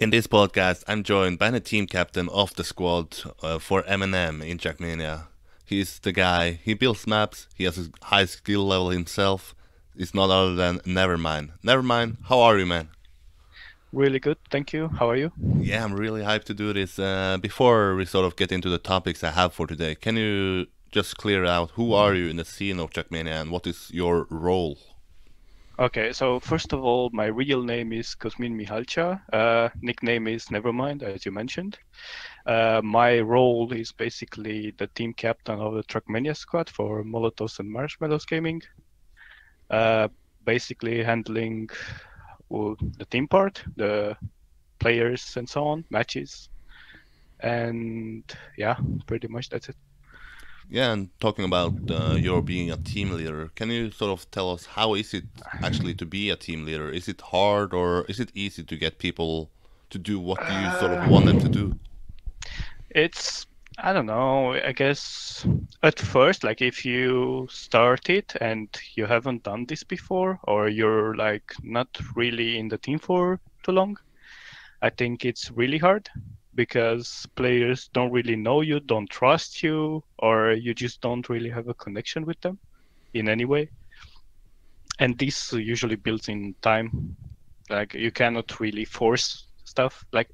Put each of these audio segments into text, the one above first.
In this podcast, I'm joined by the team captain of the squad for MnM in Trackmania. He's the guy, he builds maps, he has a high skill level himself. It's not other than Nevermind. Nevermind, how are you, man? Really good, thank you. How are you? Yeah, I'm really hyped to do this. Before we sort of get into the topics I have for today, can you just clear out who are you in the scene of Trackmania and what is your role? Okay, so first of all, my real name is Kuzmin Mihalcha. Nickname is Nevermind, as you mentioned. My role is basically the team captain of the Trackmania squad for Molotovs and Marshmallows Gaming. Uh, Basically handling the team part, the players and so on, matches, and yeah, pretty much that's it. Yeah, and talking about your being a team leader, can you sort of tell us how is it actually to be a team leader? Is it hard or is it easy to get people to do what you sort of want them to Uh, do? It's, I don't know, I guess at first, like if you start it and you haven't done this before, or you're like not really in the team for too long, I think it's really hard because players don't really know you, don't trust you, or you just don't really have a connection with them in any way. And this usually builds in time. Like you cannot really force stuff. Like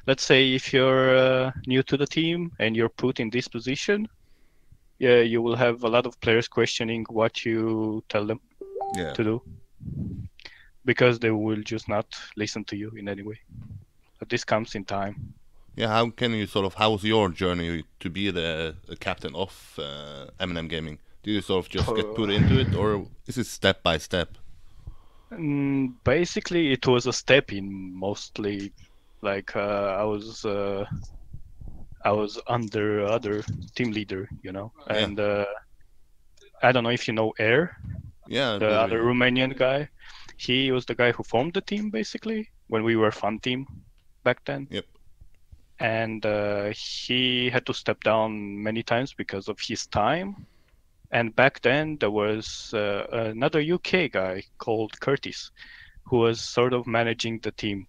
let's say if you're new to the team and you're put in this position, yeah, you will have a lot of players questioning what you tell them Yeah. to do because they will just not listen to you in any way. But this comes in time. Yeah, how can you sort of, how was your journey to be the captain of MnM Gaming? Do you sort of just get put into it or is it step by step? Basically, it was a step in mostly. Like I was under other team leader, Yeah. and I don't know if you know Air, Yeah, I the other believe. Romanian guy. He was the guy who formed the team basically when we were fun team back then, Yep. and he had to step down many times because of his time. And back then there was another UK guy called Curtis who was sort of managing the team.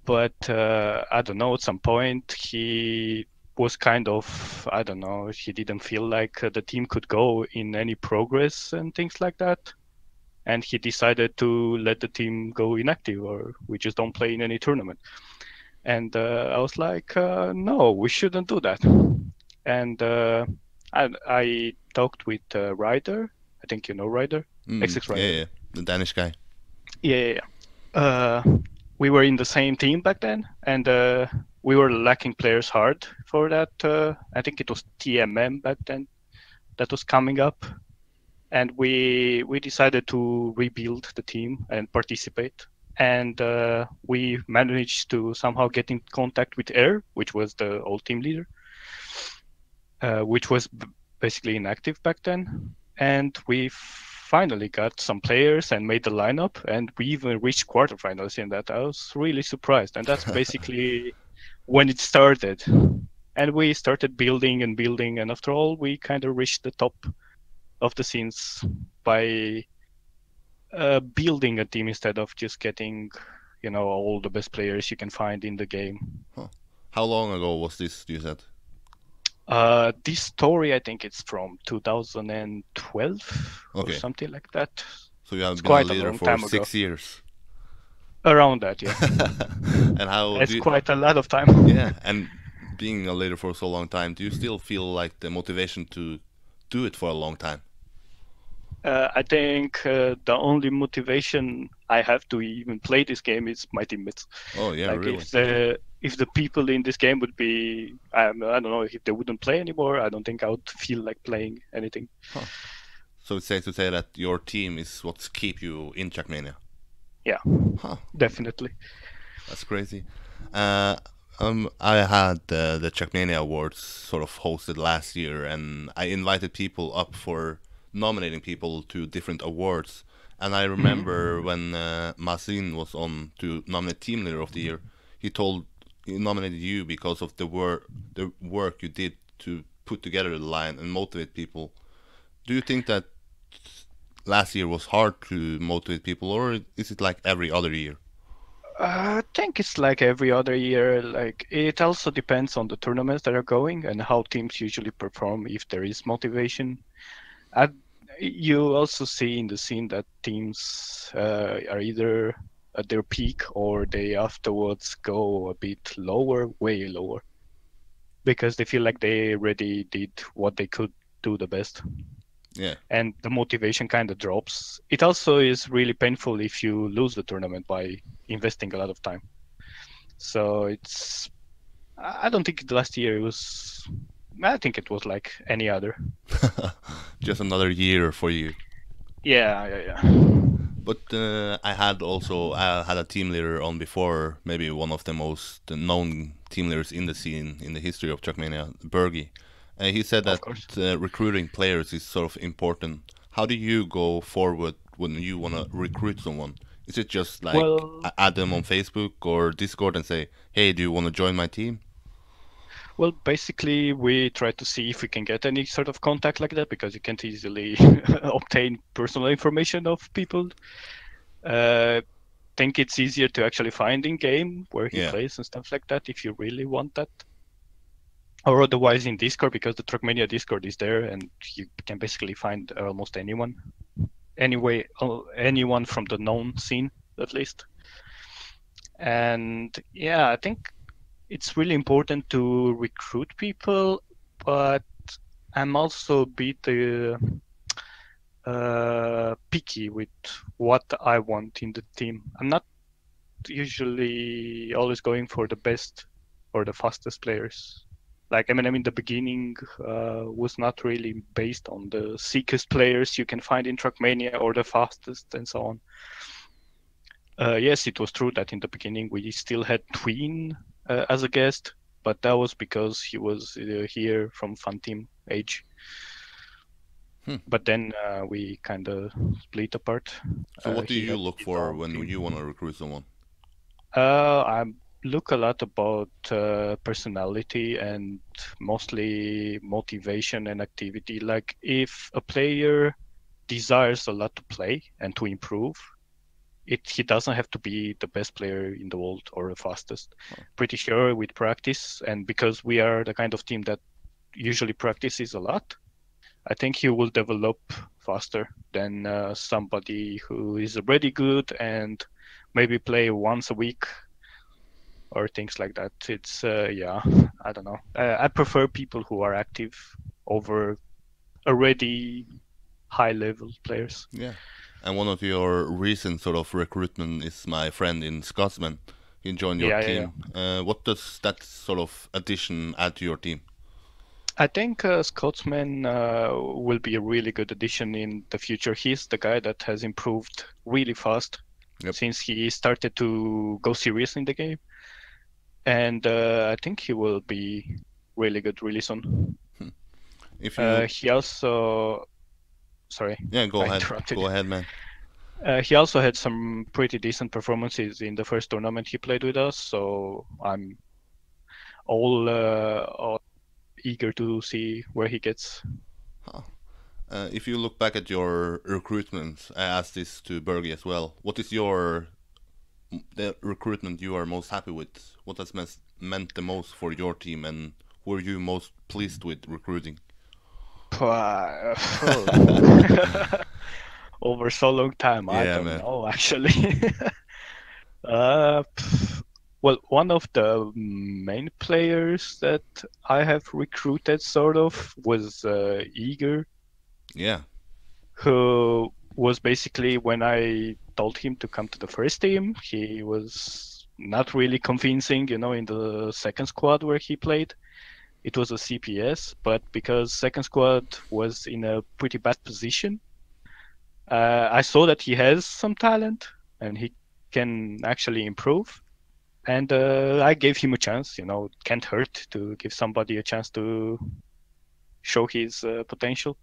But I don't know, at some point he was kind of, I don't know, he didn't feel like the team could go in any progress and things like that. And he decided to let the team go inactive or we just don't play in any tournament. And I was like, no, we shouldn't do that. And I talked with Ryder. I think you know Ryder, XX Yeah, Ryder. yeah. The Danish guy. Yeah, yeah, yeah. We were in the same team back then, and we were lacking players hard for that. I think it was TMM back then that was coming up, and we decided to rebuild the team and participate. And we managed to somehow get in contact with Air, which was the old team leader, which was basically inactive back then. And we finally got some players and made the lineup, and we even reached quarterfinals in that. I was really surprised, and that's basically when it started. And we started building and building, and after all, we kind of reached the top of the scenes by building a team instead of just getting, all the best players you can find in the game. Huh. How long ago was this, you said? This story, I think it's from 2012 or Okay. something like that. So you have It's been a quite a leader long for time ago. 6 years. Around that, yeah. And how do It's you, quite a lot of yeah, time. and being a leader for so long time, do you still feel like the motivation to do it for a long time? I think the only motivation I have to even play this game is my teammates. Oh yeah, Like really? if the people in this game would be, I don't know, if they wouldn't play anymore, I don't think I would feel like playing anything. Huh. So it's safe to say that your team is what's keep you in Trackmania. Yeah, Huh, definitely. that's crazy. Uh, I had the Trackmania Awards sort of hosted last year, and I invited people up for nominating people to different awards. And I remember Hmm. when Mazin was on to nominate Team Leader of the Year, he told he nominated you because of the work you did to put together the line and motivate people. Do you think that last year was hard to motivate people, or is it like every other year? think it's like every other year. Like it also depends on the tournaments that are going and how teams usually perform if there is motivation. I, you also see in the scene that teams are either at their peak or they afterwards go a bit lower, way lower, because they feel like they already did what they could do the best. Yeah. And the motivation kind of drops. It also is really painful if you lose the tournament by investing a lot of time. So I don't think last year it was, I think it was like any other. Just another year for you. Yeah. But I had a team leader on before, maybe one of the most known team leaders in the scene in the history of Trackmania, Bergie. He said Of that course. recruiting players is sort of important. How do you go forward when you want to recruit someone? Is it just like Well, add them on Facebook or Discord and say, "Hey, do you want to join my team?" well, basically, we try to see if we can get any sort of contact like that because you can't easily obtain personal information of people. Uh, think it's easier to actually find in game where he Yeah. plays and stuff like that if you really want that. Or otherwise in Discord because the Trackmania Discord is there and you can basically find almost anyone. Anyway, anyone from the known scene at least. And yeah, I think it's really important to recruit people, but I'm also a bit picky with what I want in the team. I'm not usually always going for the best or the fastest players. Like MnM in the beginning was not really based on the sickest players you can find in Trackmania or the fastest and so on. Yes, it was true that in the beginning we still had Tween as a guest, but that was because he was here from Fun Team age. But then we kind of split apart. So what do He you had look his for own when team. you want to recruit someone? I look a lot about personality and mostly motivation and activity. Like if a player desires a lot to play and to improve, he doesn't have to be the best player in the world or the fastest. Pretty sure with practice and because we are the kind of team that usually practices a lot, I think he will develop faster than somebody who is already good and maybe play once a week or things like that. It's yeah, I don't know. I prefer people who are active over already high level players. Yeah. And one of your recent sort of recruitment is my friend in Scotsman. He joined your Yeah. team. What does that sort of addition add to your team? I think Scotsman will be a really good addition in the future. He's the guy that has improved really fast Yep. since he started to go serious in the game. And I think he will be really good really soon. If you He also, sorry, Yeah, go I ahead. interrupted Go you. ahead, man. He also had some pretty decent performances in the first tournament he played with us, so I'm all eager to see where he gets. If you look back at your recruitment, I asked this to Bergie as well. What is the recruitment you are most happy with? What has meant the most for your team, and who are you most pleased with recruiting? Over so long time, I Yeah, don't man. know actually. uh, well, one of the main players that I have recruited sort of was Eager, Yeah. who was basically when I told him to come to the first team, he was not really convincing, in the second squad where he played. It was a CPS, but because second squad was in a pretty bad position, I saw that he has some talent and he can actually improve. And I gave him a chance. It can't hurt to give somebody a chance to show his potential.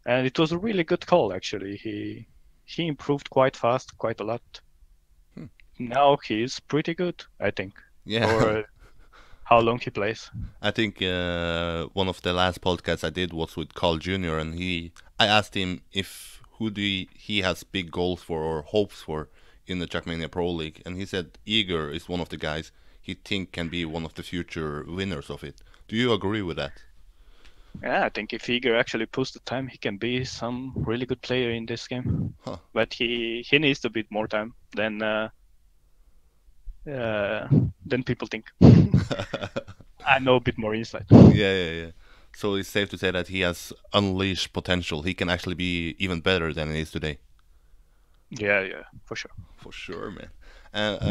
And it was a really good call, actually. He improved quite fast, quite a lot. Now he's pretty good, I think, Yeah. for how long he plays. I think one of the last podcasts I did was with Carl Jr. and I asked him if he has big goals for or hopes for in the Trackmania Pro League, and he said Igor is one of the guys he think can be one of the future winners of it. Do you agree with that? Yeah, I think if Igor actually puts the time, he can be some really good player in this game. Huh. But he needs a bit more time than people think. I know a bit more insight. Yeah. So it's safe to say that he has unleashed potential. He can actually be even better than he is today. Yeah, for sure. For sure, man.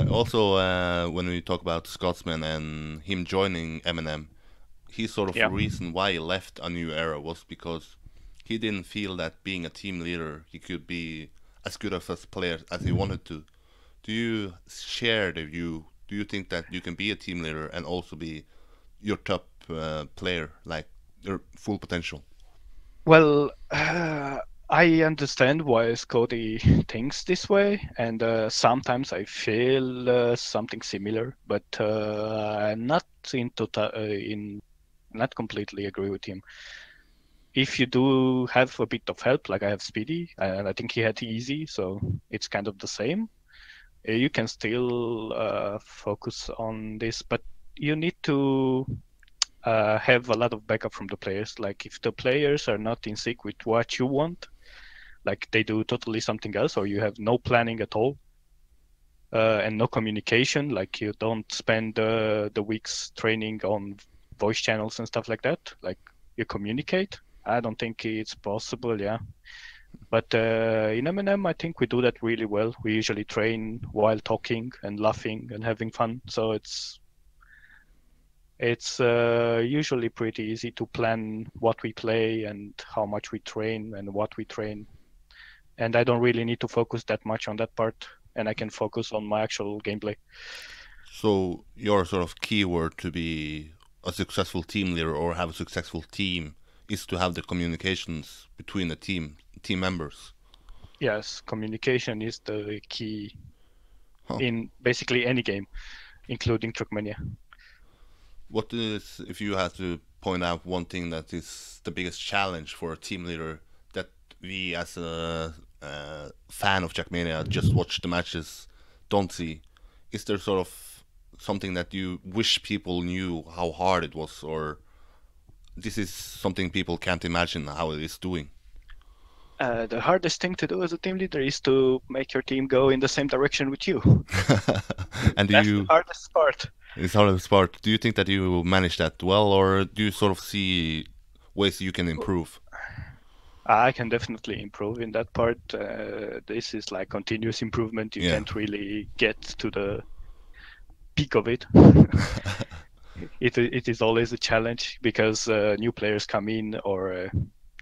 Also, when we talk about Scotsman and him joining MnM, his sort of Yeah. reason why he left A New Era was because he didn't feel that being a team leader he could be as good of a player as he wanted to. Do you share the view? Do you think that you can be a team leader and also be your top player, like your full potential? Well, I understand why Scotty thinks this way, and sometimes I feel something similar, but I'm not not completely agree with him. If you do have a bit of help, like I have Speedy, and I think he had Easy, so it's kind of the same. You can still focus on this, but you need to have a lot of backup from the players. Like if the players are not in sync with what you want, like they do totally something else, or you have no planning at all, and no communication, like you don't spend the weeks training on voice channels and stuff like that, like you communicate. I don't think it's possible, yeah. But in MnM, I think we do that really well. We usually train while talking and laughing and having fun, so it's usually pretty easy to plan what we play and how much we train and what we train. And I don't really need to focus that much on that part, and I can focus on my actual gameplay. So your sort of keyword to be a successful team leader or have a successful team is to have the communications between the team members. Yes, communication is the key Huh. in basically any game, including Trackmania. What is, if you had to point out one thing that is the biggest challenge for a team leader that we as a fan of Trackmania just watch the matches don't see? Is there sort of something that you wish people knew how hard it was, or this is something people can't imagine how it is doing? The hardest thing to do as a team leader is to make your team go in the same direction with you. And That's the hardest part. It's hardest part. Do you think that you manage that well, or do you sort of see ways you can improve? I can definitely improve in that part. This is like continuous improvement. You can't really get to the peak of it. It is always a challenge because new players come in, or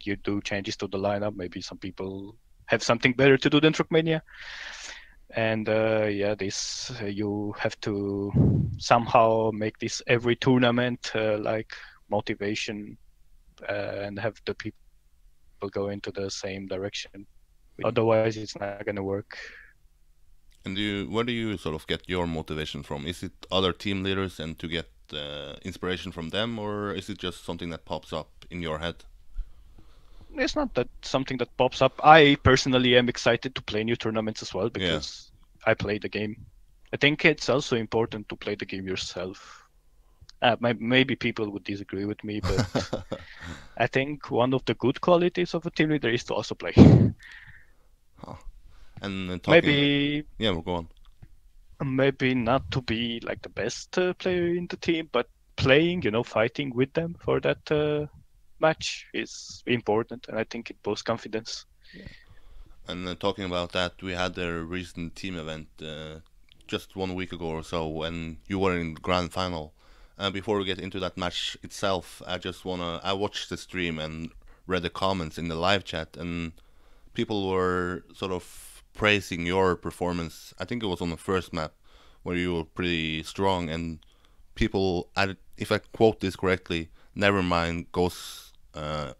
you do changes to the lineup. Maybe some people have something better to do than Trackmania. And this you have to somehow make this every tournament like motivation and have the people go into the same direction. Otherwise, it's not going to work. And where do you sort of get your motivation from? Is it other team leaders and to get inspiration from them, or is it just something that pops up in your head? It's not that something that pops up. I personally am excited to play new tournaments as well because I play the game. I think it's also important to play the game yourself. Maybe people would disagree with me, but I think one of the good qualities of a team leader is to also play. And maybe we'll go on. Maybe not to be like the best player in the team, but playing, fighting with them for that match is important, and I think it boosts confidence. Yeah. And talking about that, we had a recent team event just 1 week ago or so when you were in the grand final. Before we get into that match itself, I watched the stream and read the comments in the live chat, and people were sort of praising your performance. I think it was on the first map where you were pretty strong, and people, if I quote this correctly, nevermind goes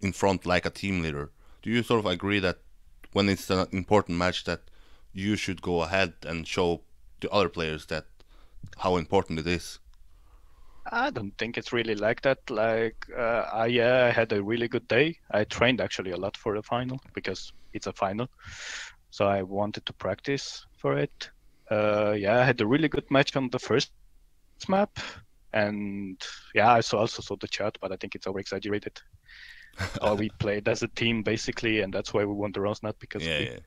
in front like a team leader. Do you sort of agree that when it's an important match that you should go ahead and show the other players that how important it is? I don't think it's really like that. Like, I had a really good day. I trained actually a lot for the final because it's a final. So I wanted to practice for it. Yeah, I had a really good match on the first map, and yeah, I also saw the chat, but I think it's over exaggerated. We played as a team basically, and that's why we won the rounds, not because of Yeah, me. yeah.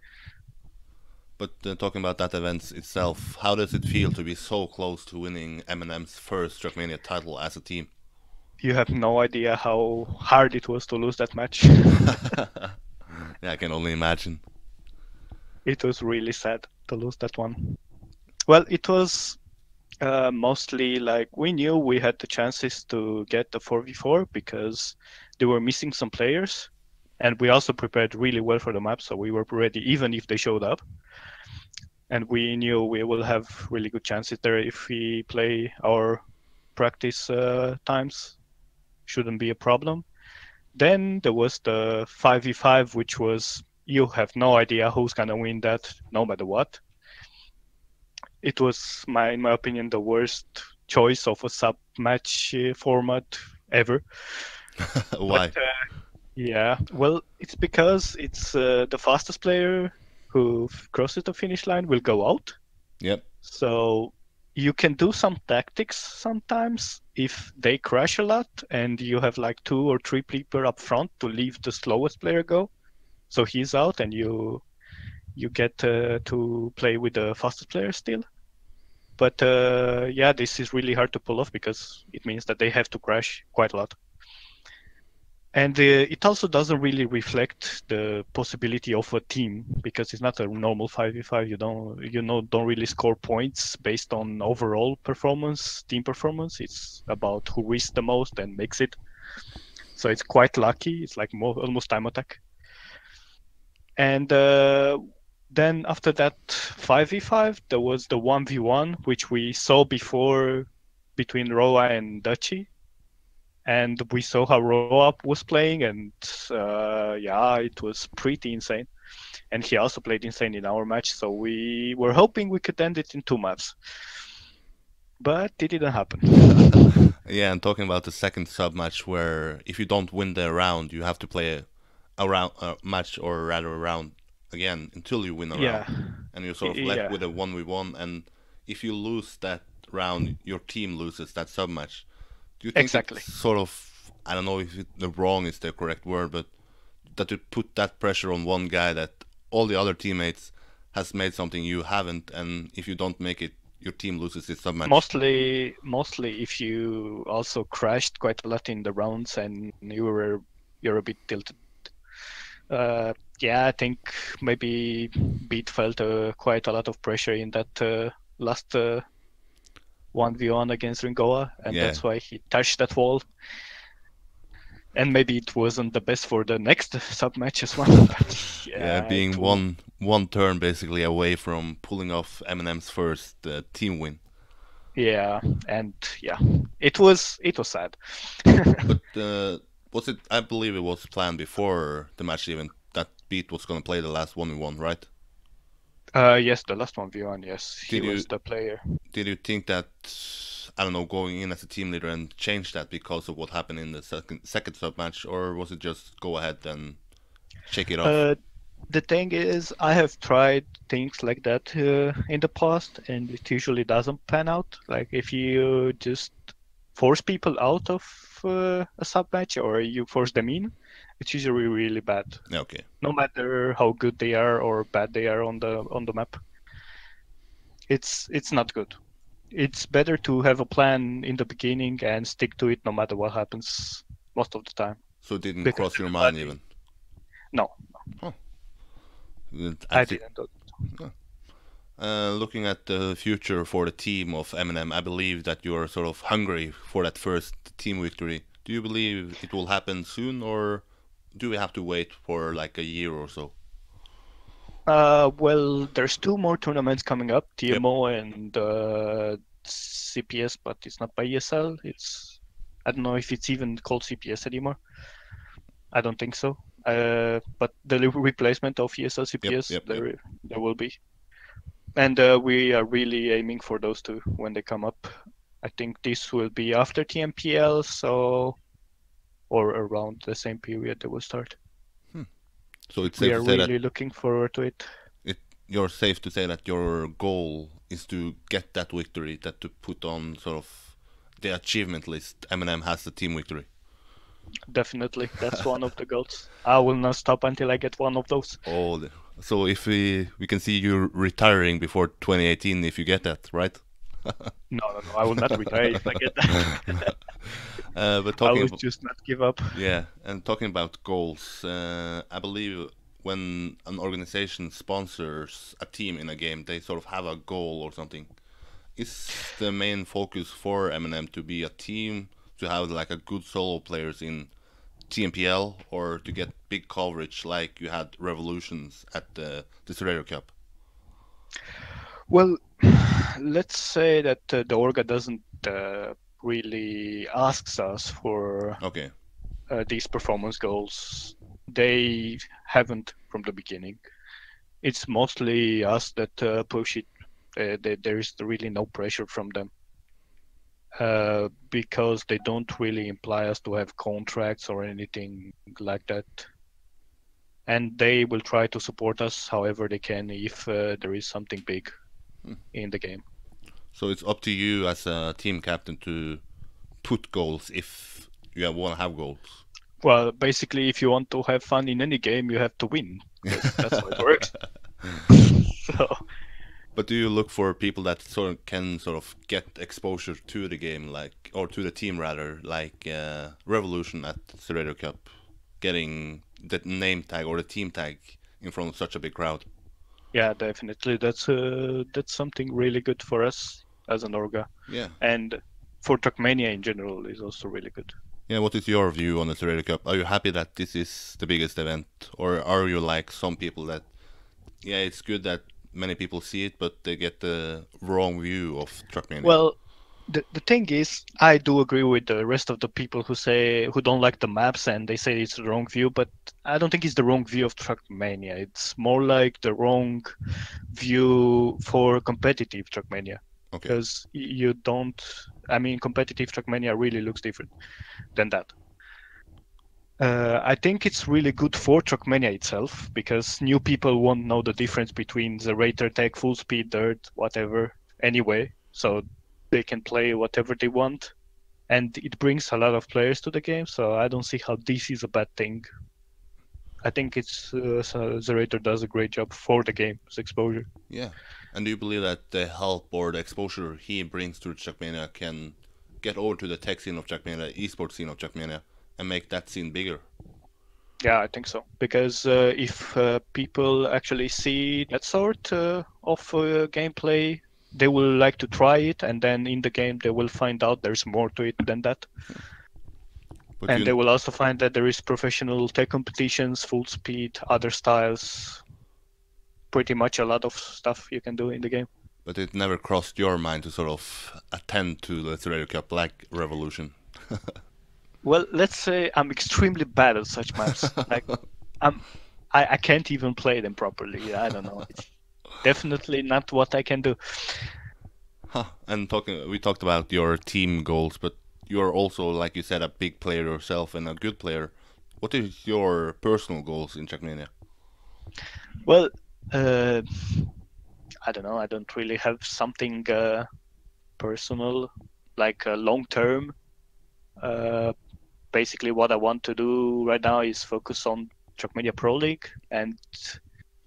But talking about that event itself, how does it feel to be so close to winning MnM's first Trackmania title as a team? You have no idea how hard it was to lose that match. Yeah, I can only imagine. It was really sad to lose that one. Well, it was mostly like we knew we had the chances to get the 4v4 because they were missing some players. And we also prepared really well for the map, so we were ready even if they showed up. And we knew we will have really good chances there if we play our practice times. Shouldn't be a problem. Then there was the 5v5, which was you have no idea who's gonna win that, no matter what. It was, in my opinion, the worst choice of a sub match format ever. But Why? yeah, well, it's because it's the fastest player who crosses the finish line will go out. Yep. So you can do some tactics sometimes if they crash a lot and you have like 2 or 3 people up front to leave the slowest player go. So he's out and you get to play with the fastest player still. But yeah, this is really hard to pull off because it means that they have to crash quite a lot. And it also doesn't really reflect the possibility of a team because it's not a normal 5v5. Don't really score points based on overall performance, team performance. It's about who risks the most and makes it. So it's quite lucky. It's like almost time attack. And then after that 5v5, there was the 1v1, which we saw before between Roa and Dutchy. And we saw how Roa was playing, and yeah, it was pretty insane. And he also played insane in our match, so we were hoping we could end it in 2 maps. But it didn't happen. Yeah, and talking about the second sub match, where if you don't win the round, you have to play a match, or rather a round again until you win a round, Yeah, and you're sort of left yeah, with a 1v1. And if you lose that round, your team loses that sub match. Do you think it's exactly. sort of, I don't know if the wrong is the correct word, but that you put that pressure on one guy that all the other teammates has made something you haven't, and if you don't make it, your team loses its sub match? Mostly if you also crashed quite a lot in the rounds and you're a bit tilted. Yeah, I think maybe Beat felt quite a lot of pressure in that last 1v1 against Ringoa, and Yeah, that's why he touched that wall. And maybe it wasn't the best for the next sub match as well. But yeah, yeah, being one turn basically away from pulling off MnM's first team win. yeah, and yeah, it was sad. But was it? I believe it was planned before the match even that Beat was gonna play the last 1v1, right? Yes, the last 1v1, yes, he Did you was the player. did you think that, I don't know, going in as a team leader and change that because of what happened in the second sub match, or was it just go ahead and shake it off? Uh, the thing is, I have tried things like that in the past, and it usually doesn't pan out. Like if you just force people out of a sub match or you force them in, it's usually really bad. Yeah, okay. No matter how good they are or bad they are on the map, it's not good. It's better to have a plan in the beginning and stick to it no matter what happens most of the time. So it didn't Because cross your mind everybody, even. no, Huh. I Actually, didn't do it. looking at the future for the team of MnM, I believe that you're sort of hungry for that first team victory. Do you believe it will happen soon, or do we have to wait for like a year or so? Well, there's 2 more tournaments coming up, Yep. TMO and CPS, but it's not by ESL. I don't know if it's even called CPS anymore. I don't think so. But the replacement of ESL Yep. CPS, Yep. Yep. there will be. And we are really aiming for those 2 when they come up. I think this will be after TMPL, or around the same period they will start. So it's We safe are to say that really looking forward to it. it you're safe to say that your goal is to get that victory, that to put on sort of the achievement list. MnM has the team victory. Definitely, that's one of the goals. I will not stop until I get one of those. Oh, so if we can see you retiring before 2018 if you get that, right? No, no, no. I will not retire if I get that. But I talking will about, just not give up. yeah, and talking about goals, I believe when an organization sponsors a team in a game, they sort of have a goal or something. Is the main focus for MnM to be a team, to have like a good solo players in TMPL, or to get big coverage like you had Revolutions at the Deserator Cup? Well, let's say that the Orga doesn't really asks us for Okay. these performance goals. They haven't from the beginning. It's mostly us that push it. There is really no pressure from them because they don't really imply us to have contracts or anything like that. And they will try to support us however they can if there is something big in the game. So it's up to you as a team captain to put goals if you want to have goals. Well, basically, if you want to have fun in any game, you have to win. That's how it works. So, But do you look for people that sort of can sort of get exposure to the game, like, or to the team rather, like Revolution at Serrator Cup, getting the name tag or the team tag in front of such a big crowd? yeah, definitely. That's something really good for us as an orga, Yeah. and for Trackmania in general is also really good. Yeah, what is your view on the Serrator Cup? Are you happy that this is the biggest event, or are you like some people that, yeah, it's good that many people see it, but they get the wrong view of Trackmania? Well, the thing is, I do agree with the rest of the people who don't like the maps and they say it's the wrong view, but I don't think it's the wrong view of Trackmania. It's more like the wrong view for competitive Trackmania. Okay. Because you don't, I mean, competitive Trackmania really looks different than that. I think it's really good for Trackmania itself because new people won't know the difference between the Rater Tech, Full Speed, Dirt, whatever, anyway. So they can play whatever they want. And it brings a lot of players to the game. So I don't see how this is a bad thing. I think it's the Rater does a great job for the game's exposure. Yeah. And do you believe that the help or the exposure he brings to Trackmania can get over to the tech scene of Trackmania, esports scene of Trackmania, and make that scene bigger? Yeah, I think so. Because if people actually see that sort of gameplay, they will like to try it, and then in the game they will find out there's more to it than that. But And you, they will also find that there is professional tech competitions, full speed, other styles, pretty much a lot of stuff you can do in the game. but it never crossed your mind to sort of attend to the Serrator Cup like Revolution. Well, let's say I'm extremely bad at such maps. Like, I can't even play them properly. I don't know. It's definitely not what I can do. Huh. And we talked about your team goals, but you're also, like you said, a big player yourself and a good player. What is your personal goals in Trackmania? Well, I don't know. I don't really have something personal, like long term. Basically, what I want to do right now is focus on Trackmania Pro League, and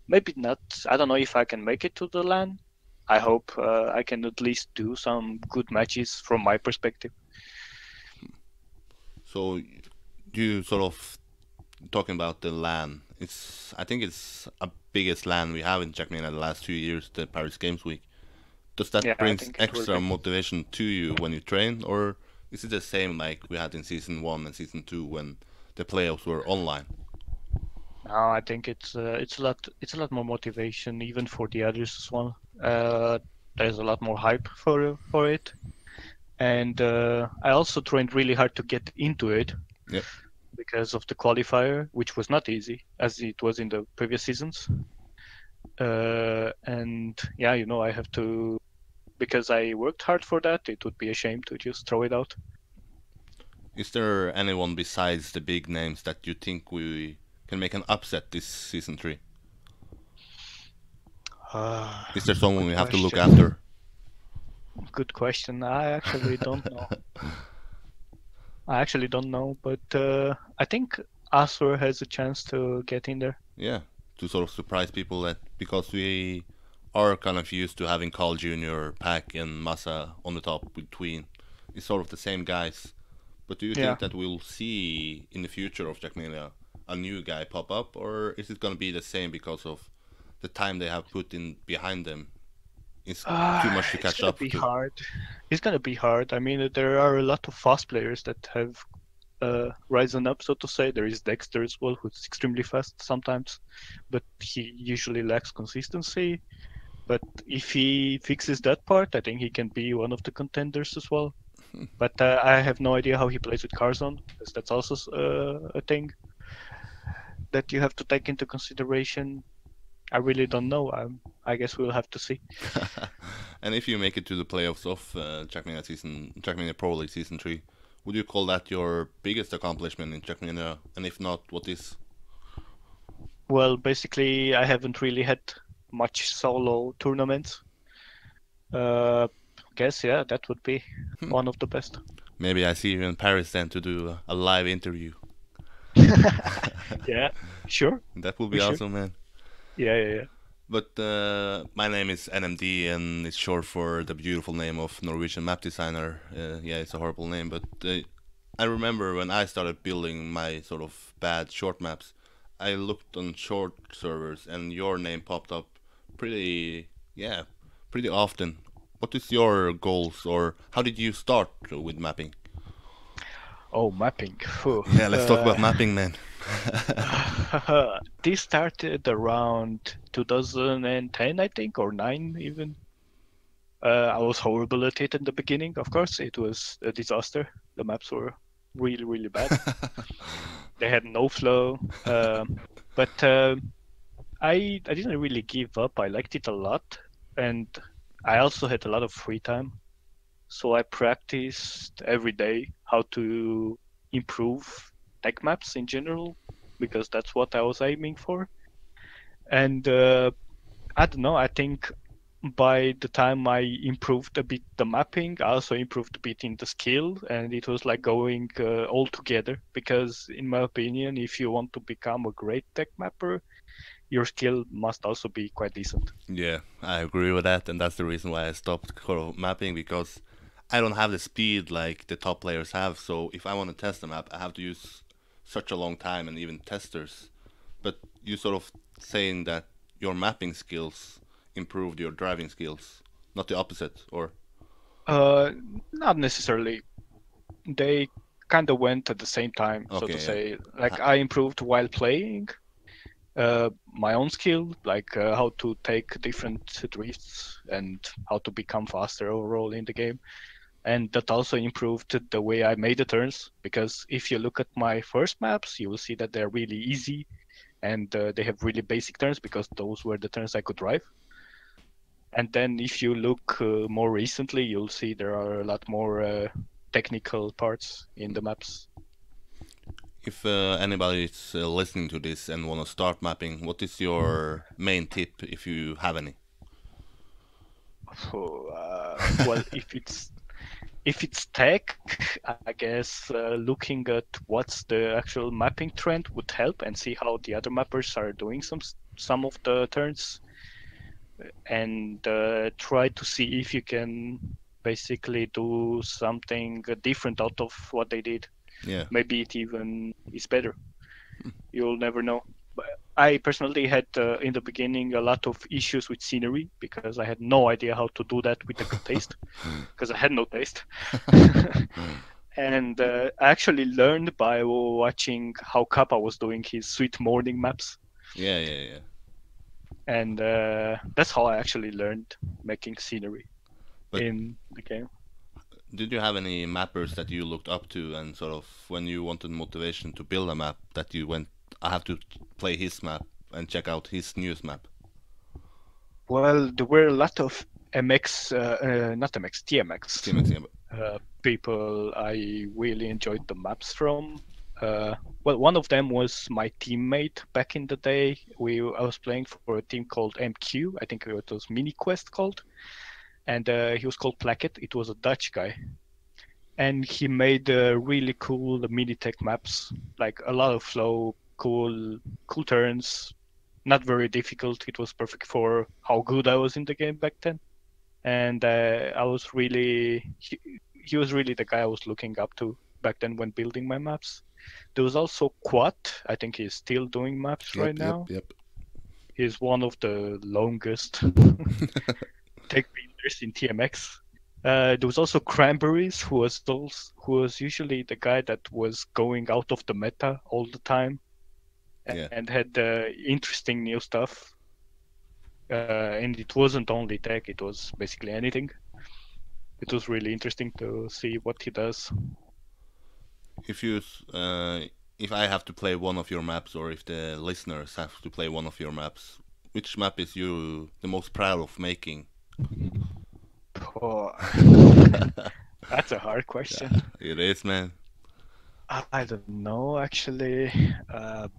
maybe not. I don't know if I can make it to the LAN. I hope I can at least do some good matches from my perspective. So, you sort of talking about the LAN. I think it's a biggest LAN we have in Trackmania the last 2 years, the Paris Games Week. Does that Yeah, I bring think it will extra be. motivation to you when you train, or is it the same like we had in season 1 and season 2 when the playoffs were online? No, I think it's a lot more motivation even for the others as well. There's a lot more hype for it, and I also trained really hard to get into it Yep. because of the qualifier, which was not easy as it was in the previous seasons. And yeah, I have to, because I worked hard for that. It would be a shame to just throw it out. Is there anyone besides the big names that you think we can make an upset this season 3? Is there someone Good we have to look question. after? Good question. I actually don't know, but I think Asur has a chance to get in there. Yeah, to sort of surprise people that because we are kind of used to having Carl Jr., Pack, and Massa on the top with Tween. It's sort of the same guys. But do you Yeah. think that we'll see in the future of Trackmania a new guy pop up, or is it gonna be the same because of the time they have put in behind them? It's too much to It's catch gonna up be to. hard. It's gonna be hard. I mean, there are a lot of fast players that have risen up, so to say. There is Dexter as well, who's extremely fast sometimes, but he usually lacks consistency. But if he fixes that part, I think he can be one of the contenders as well. But I have no idea how he plays with Carzon, because that's also a thing that you have to take into consideration. I really don't know. I guess we'll have to see. And if you make it to the playoffs of Trackmania Pro League Season 3, would you call that your biggest accomplishment in Trackmania? And if not, what is? Well, basically, I haven't really had much solo tournaments. Guess yeah, that would be one of the best. Maybe I see you in Paris then to do a live interview. Yeah, sure, That would for be sure. awesome, man. Yeah, yeah, yeah. But my name is NMD, and it's short for the beautiful name of Norwegian map designer. Yeah, it's a horrible name, but I remember when I started building my sort of bad short maps, I looked on short servers, and your name popped up pretty, yeah, pretty often. What is your goals, or how did you start with mapping? Oh, mapping. Phew. Yeah, let's talk about mapping, man. This started around 2010, I think, or 9 even. I was horrible at it in the beginning. Of course, it was a disaster. The maps were really, really bad. They had no flow. But I didn't really give up. I liked it a lot, and I also had a lot of free time. So I practiced every day how to improve tech maps in general, because that's what I was aiming for. And I don't know, I think by the time I improved a bit the mapping, I also improved a bit in the skill, and it was like going all together. Because in my opinion, if you want to become a great tech mapper, your skill must also be quite decent. Yeah, I agree with that, and that's the reason why I stopped coral mapping because I don't have the speed like the top players have. So if I want to test a map, I have to use such a long time and even testers. But you sort of saying that your mapping skills improved your driving skills, not the opposite, or Uh, Not necessarily. They kind of went at the same time, so to okay, yeah. say. Like I improved while playing my own skill, like how to take different drifts and how to become faster overall in the game. And that also improved the way I made the turns, because if you look at my first maps, you will see that they're really easy and they have really basic turns because those were the turns I could drive. And then if you look more recently, you'll see there are a lot more technical parts in the maps. If anybody is listening to this and want to start mapping, what is your main tip if you have any? So, well, if it's tech, I guess looking at what's the actual mapping trend would help, and see how the other mappers are doing some of the turns, and try to see if you can basically do something different out of what they did. Yeah. Maybe it even is better. You'll never know. But I personally had in the beginning a lot of issues with scenery because I had no idea how to do that with a good taste, because I had no taste. And I actually learned by watching how Kappa was doing his Sweet Morning maps, Yeah, yeah, yeah. and that's how I actually learned making scenery But in the game. did you have any mappers that you looked up to and sort of when you wanted motivation to build a map that you went, I have to play his map and check out his newest map? Well, there were a lot of not MX, TMX Team X, yeah, people I really enjoyed the maps from. Well, one of them was my teammate back in the day. I was playing for a team called MQ. I think it was Mini Quest called. and he was called Placket. It was a Dutch guy, and he made really cool mini-tech maps, like a lot of flow, cool turns, not very difficult. It was perfect for how good I was in the game back then, and I was really he was really the guy I was looking up to back then when building my maps. There was also Quat. I think he's still doing maps right now. Yep. He's one of the longest tech builders in TMX. There was also Cranberries, who was usually the guy that was going out of the meta all the time, Yeah. and had interesting new stuff. And it wasn't only tech; it was basically anything. It was really interesting to see what he does. If you, if I have to play one of your maps, or if the listeners have to play one of your maps, which map is you the most proud of making? Oh, that's a hard question. Yeah, it is, man. I don't know, actually.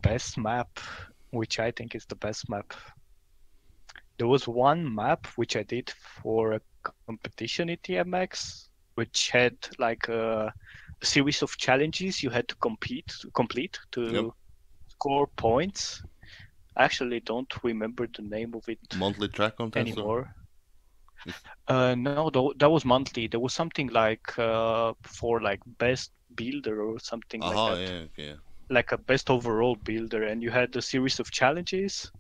Best map, which I think is the best map. There was one map which I did for a competition in TMX, which had like a series of challenges you had to complete to score points. I actually don't remember the name of it Monthly track contest anymore. No, that was monthly. There was something like for like best builder or something like that. Yeah, okay. Like a best overall builder, and you had a series of challenges,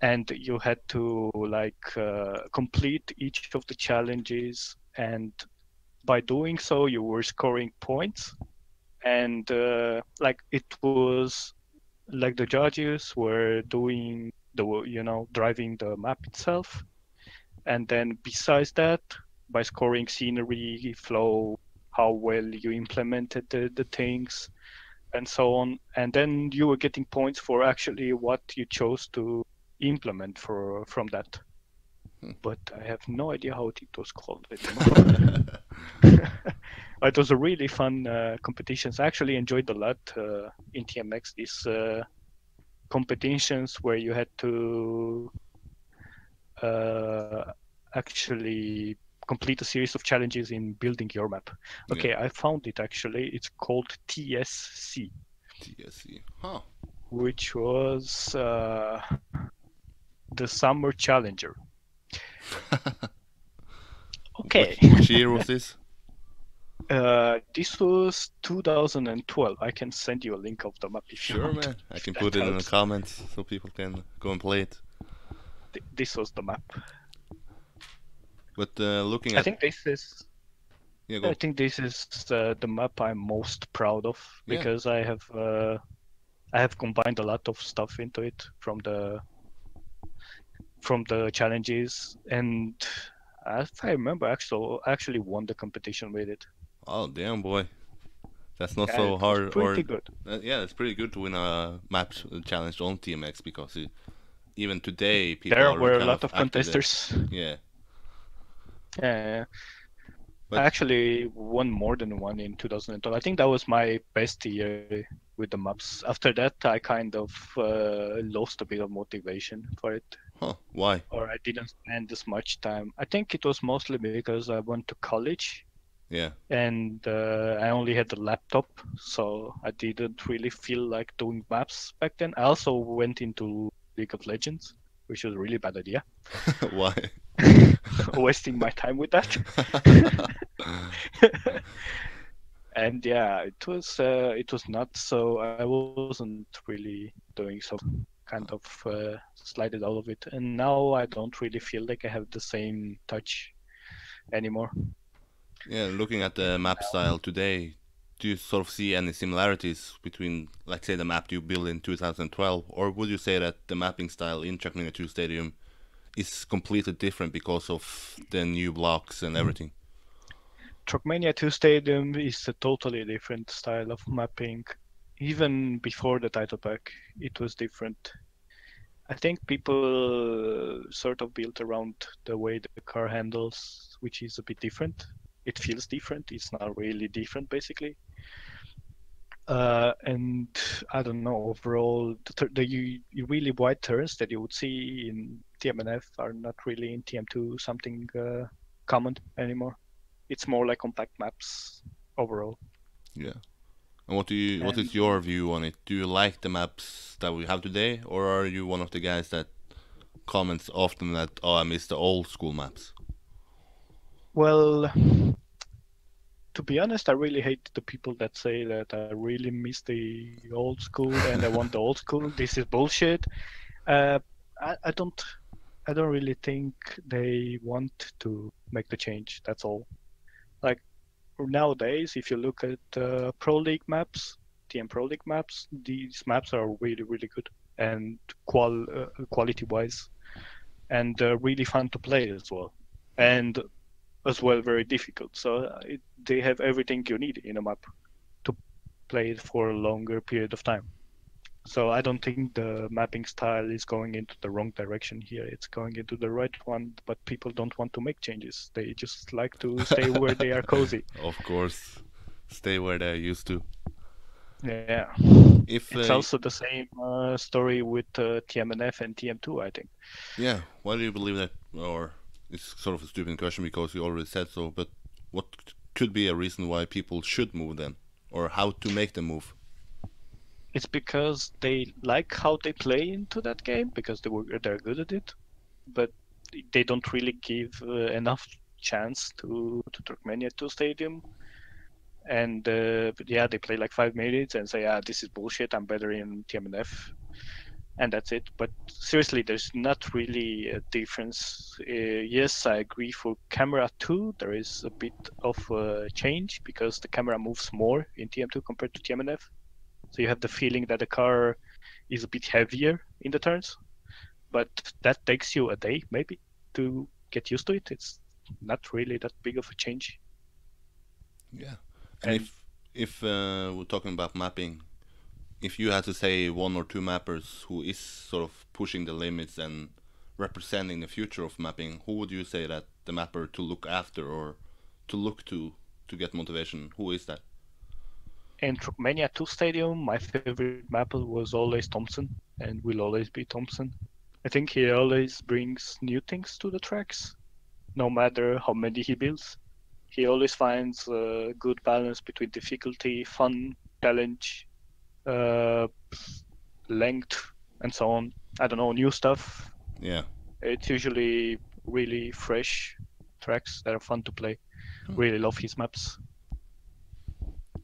and you had to like complete each of the challenges, and by doing so you were scoring points, and like it was like the judges were doing driving the map itself, and then besides that, by scoring scenery, flow, how well you implemented the things, and so on. And then you were getting points for actually what you chose to implement from that. But I have no idea how it was called anymore. It was a really fun competitions. I actually enjoyed a lot in TMX these competitions where you had to actually complete a series of challenges in building your map. Okay, Yeah. I found it actually. It's called TSC. TSC. Huh. Which was the Summer Challenger. Okay. Which year was this? This was 2012. I can send you a link of the map if you want. Sure, man. I can put it in the comments so people can go and play it. This was the map. But looking at, I think this is. Yeah, go. I think this is the map I'm most proud of because I have combined a lot of stuff into it from the challenges, and if I remember, actually won the competition with it. Oh damn, boy, that's not Yeah, so it hard. was pretty good. Yeah, it's pretty good to win a map challenge on TMX because even today people There are were a kind lot of active contesters. there. Yeah. Yeah. But I actually won more than one in 2012. I think that was my best year with the maps. After that, I kind of lost a bit of motivation for it. Huh? Why? Or I didn't spend as much time. I think it was mostly because I went to college. Yeah. And I only had a laptop, so I didn't really feel like doing maps back then. I also went into League of Legends, which was a really bad idea. Why? Wasting my time with that. And yeah, it was not so. I wasn't really doing so. Kind of slided out of it, and now I don't really feel like I have the same touch anymore. Yeah, looking at the map style today, do you sort of see any similarities between, like, say, the map you built in 2012, or would you say that the mapping style in Trackmania 2 Stadium is completely different because of the new blocks and everything? Trackmania 2 Stadium is a totally different style of mapping. Even before the title pack, it was different. I think people sort of built around the way the car handles, which is a bit different. It feels different. It's not really different, basically. And I don't know, overall, the really wide turns that you would see in TMNF are not really in TM2 something common anymore. It's more like compact maps overall. Yeah. And what And is your view on it? Do you like the maps that we have today, or are you one of the guys that comments often that, oh, I miss the old school maps? well, to be honest, I really hate the people that say that I really miss the old school and I want the old school. This is bullshit. Uh, I don't really think they want to make the change. That's all. Like nowadays, if you look at Pro League maps, TM Pro League maps, these maps are really really good and quality wise, and really fun to play as well, and as well very difficult. So they have everything you need in a map to play it for a longer period of time. So I don't think the mapping style is going into the wrong direction here. It's going into the right one, but people don't want to make changes. They just like to stay where they are cozy. Of course, stay where they're used to. Yeah. If It's also the same story with TMNF and TM2, I think. yeah, why do you believe that? Or it's sort of a stupid question because you already said so. But what could be a reason why people should move then, or how to make them move? It's because they like how they play into that game because they're good at it, but they don't really give enough chance to Trackmania 2 Stadium. And yeah, they play like 5 minutes and say, this is bullshit. I'm better in TMNF, and that's it. But seriously, there's not really a difference. Yes, I agree. For camera 2, there is a bit of a change because the camera moves more in TM2 compared to TMNF. So you have the feeling that the car is a bit heavier in the turns, but that takes you a day maybe to get used to it. It's not really that big of a change. Yeah, and And if we're talking about mapping, if you had to say one or two mappers who is sort of pushing the limits and representing the future of mapping, who would you say that the mapper to look after or to look to get motivation? Who is that? in Trackmania 2 Stadium, my favorite mapper was always Thompson and will always be Thompson. I think he always brings new things to the tracks, no matter how many he builds. He always finds a good balance between difficulty, fun, challenge, uh, length, and so on. I don't know, new stuff. Yeah. It's usually really fresh tracks that are fun to play. Really love his maps.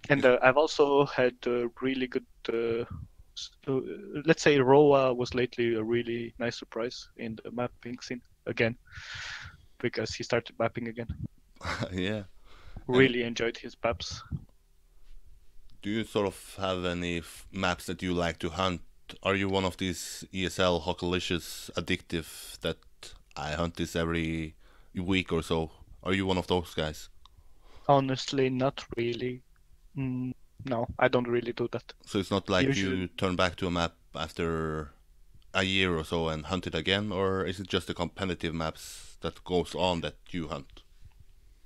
And I've also had really good. So, let's say Roa was lately a really nice surprise in the mapping scene again, because he started mapping again. Yeah. And Really enjoyed his maps. do you sort of have any maps that you like to hunt? Are you one of these ESL Hockalicious addictive that I hunt this every week or so? Are you one of those guys? Honestly, not really. Mm, no, I don't really do that. So it's not like Usually, you turn back to a map after a year or so and hunt it again, or is it just the competitive maps that goes on that you hunt?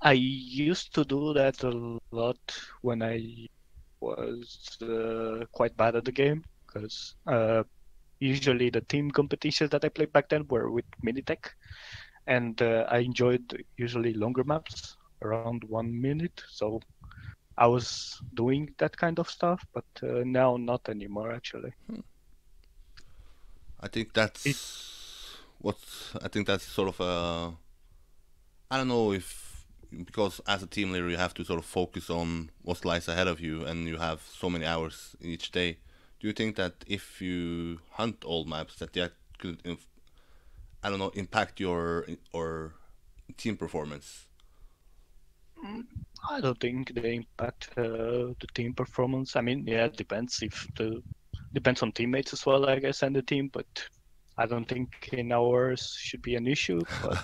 I used to do that a lot when I was quite bad at the game, because usually the team competitions that I played back then were with Minitech, and I enjoyed usually longer maps around 1 minute. So I was doing that kind of stuff, but now not anymore actually. I think It I think that's sort of a, I don't know if, because as a team leader you have to sort of focus on what lies ahead of you and you have so many hours each day. Do you think that if you hunt old maps that could, I don't know, impact your or team performance? I don't think they impact the team performance. I mean, yeah, it depends on teammates as well, I guess, and the team. But I don't think in ours should be an issue. But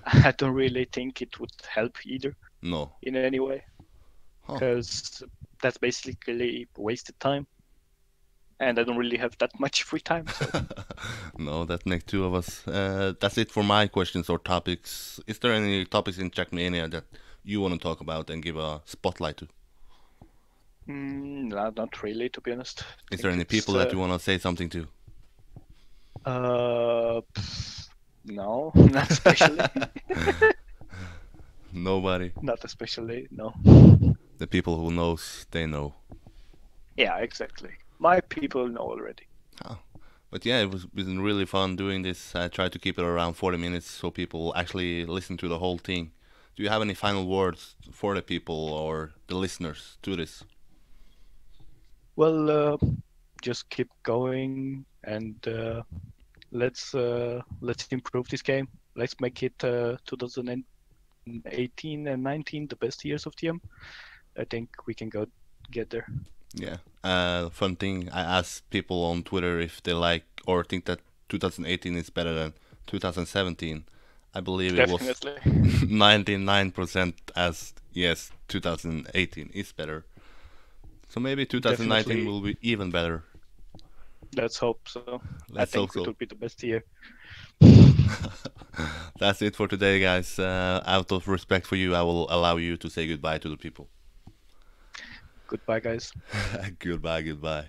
I don't really think it would help either No. in any way, Huh. because that's basically wasted time, and I don't really have that much free time. So No, that makes two of us. That's it for my questions or topics. Is there any topics in Trackmania that you want to talk about and give a spotlight to? no, not really, to be honest. I Is there think any it's people that you want to say something to? no, not especially. Nobody. Not especially, no. The people who knows, they know. Yeah, exactly. My people know already. Oh. But yeah, it was been really fun doing this. I tried to keep it around 40 minutes so people actually listen to the whole thing. Do you have any final words for the people or the listeners to this? Well, just keep going and let's improve this game. Let's make it 2018 and 19 the best years of TM. I think we can get there. Yeah. Fun thing, I asked people on Twitter if they like or think that 2018 is better than 2017. I believe it was Definitely. 99% as yes, 2018 is better. So maybe 2019 Definitely. will be even better. Let's hope so. I Let's hope think it so. will be the best year. That's it for today, guys. Out of respect for you, I will allow you to say goodbye to the people. Goodbye, guys. Goodbye, goodbye.